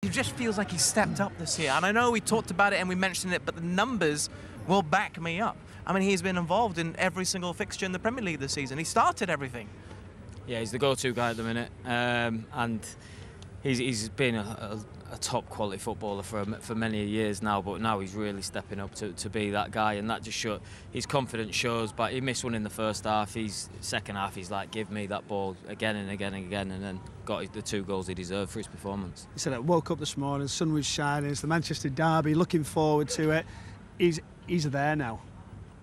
he just feels like he's stepped up this year. And I know we talked about it and we mentioned it, but the numbers will back me up. I mean, he's been involved in every single fixture in the Premier League this season. He started everything. Yeah, he's the go-to guy at the minute, and he's been a top quality footballer for many years now, but now he's really stepping up to be that guy, and that just shows his confidence shows. But he missed one in the first half. Second half, he's like, give me that ball again and again and again, and then got the 2 goals he deserved for his performance. He said, I woke up this morning, the sun was shining, it's the Manchester derby, looking forward to it. He's there now.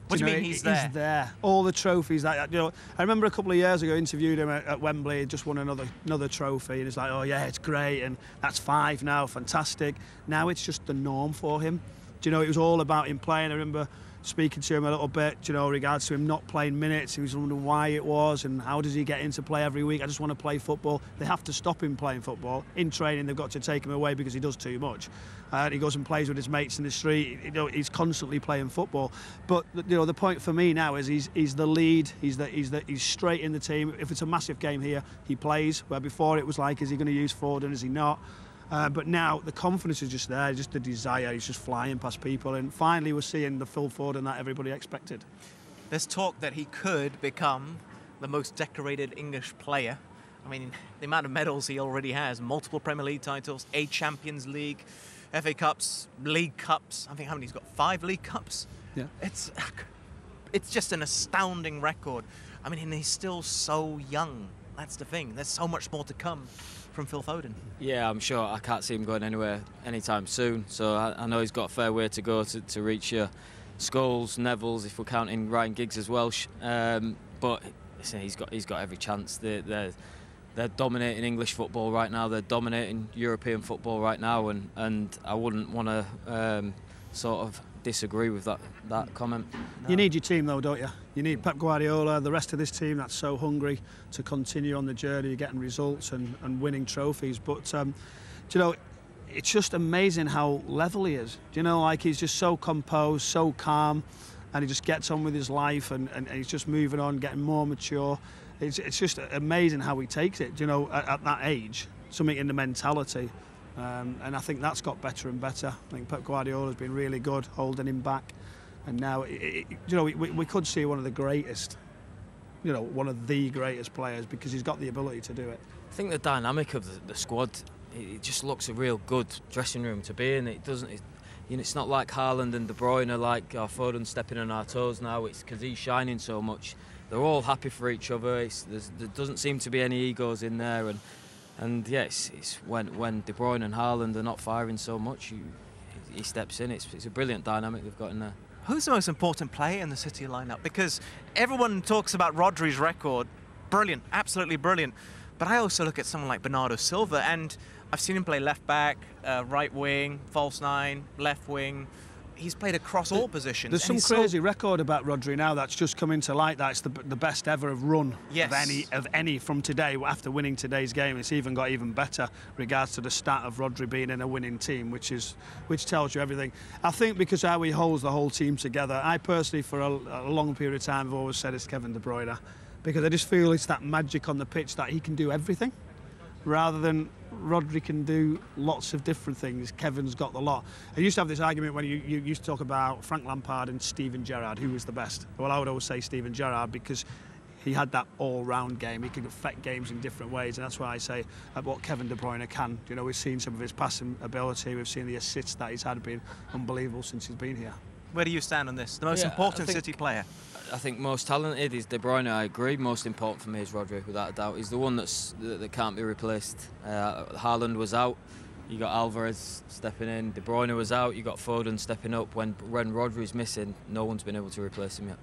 What do you mean he's there? He's there. All the trophies that, you know, I remember a couple of years ago interviewed him at Wembley, he just won another trophy, and he's like, oh yeah, it's great, and that's 5 now, fantastic. Now it's just the norm for him. Do you know, it was all about him playing. I remember speaking to him a little bit, you know, regards to him not playing minutes. He was wondering why it was and how does he get into play every week. I just want to play football. They have to stop him playing football. In training, they've got to take him away because he does too much. He goes and plays with his mates in the street. You know, he's constantly playing football. But you know, the point for me now is he's the lead. He's straight in the team. If it's a massive game here, he plays. Where before it was like, is he going to use Foden? Is he not? But now the confidence is just there, just the desire. He's just flying past people, and finally we're seeing the Phil Foden that everybody expected. There's talk that he could become the most decorated English player. I mean, the amount of medals he already has, multiple Premier League titles, 8 Champions League, FA Cups, League Cups. I think how many he's got? 5 League Cups? Yeah. It's just an astounding record. I mean, and he's still so young. That's the thing. There's so much more to come from Phil Foden. Yeah, I'm sure. I can't see him going anywhere anytime soon. So I know he's got a fair way to go to reach Scholes, Neville's, if we're counting Ryan Giggs as well. But listen, he's got every chance. They're dominating English football right now. They're dominating European football right now, and I wouldn't want to sort of disagree with that comment. No. You need your team though, don't you? You need Pep Guardiola, the rest of this team that's so hungry to continue on the journey, getting results and winning trophies. But do you know, it's just amazing how level he is. Do you know, like he's just so composed, so calm, and he just gets on with his life, and he's just moving on, getting more mature. It's just amazing how he takes it. Do you know, at that age, something in the mentality. And I think that's got better and better. I think Pep Guardiola's been really good, holding him back. And now, you know, we could see one of the greatest, you know, one of the greatest players because he's got the ability to do it. I think the dynamic of the squad, it just looks a real good dressing room to be in. You know, it's not like Haaland and De Bruyne, like Foden stepping on our toes now. It's because he's shining so much. They're all happy for each other. There doesn't seem to be any egos in there. And yes, it's when De Bruyne and Haaland are not firing so much, he steps in. It's a brilliant dynamic they've got in there. Who's the most important player in the City lineup? Because everyone talks about Rodri's record. Brilliant, absolutely brilliant. But I also look at someone like Bernardo Silva, and I've seen him play left back, right wing, false 9, left wing. He's played across all positions. There's some crazy record about Rodri now that's just come into light. That's the best ever of run of any from today. After winning today's game, it's even got even better regards to the stat of Rodri being in a winning team, which tells you everything. I think because how he holds the whole team together. I personally, for a long period of time, have always said it's Kevin De Bruyne, because I just feel it's that magic on the pitch that he can do everything, rather than Rodri can do lots of different things. Kevin's got the lot. I used to have this argument when you used to talk about Frank Lampard and Steven Gerrard, who was the best. Well, I would always say Steven Gerrard because he had that all-round game. He could affect games in different ways, and that's why I say what Kevin De Bruyne can. You know, we've seen some of his passing ability. We've seen the assists that he's had been unbelievable since he's been here. Where do you stand on this? The most important City player? I think most talented is De Bruyne. I agree. Most important for me is Rodri, without a doubt. He's the one that can't be replaced. Haaland was out. You got Alvarez stepping in. De Bruyne was out. You got Foden stepping up. When Rodri's missing, no one's been able to replace him yet.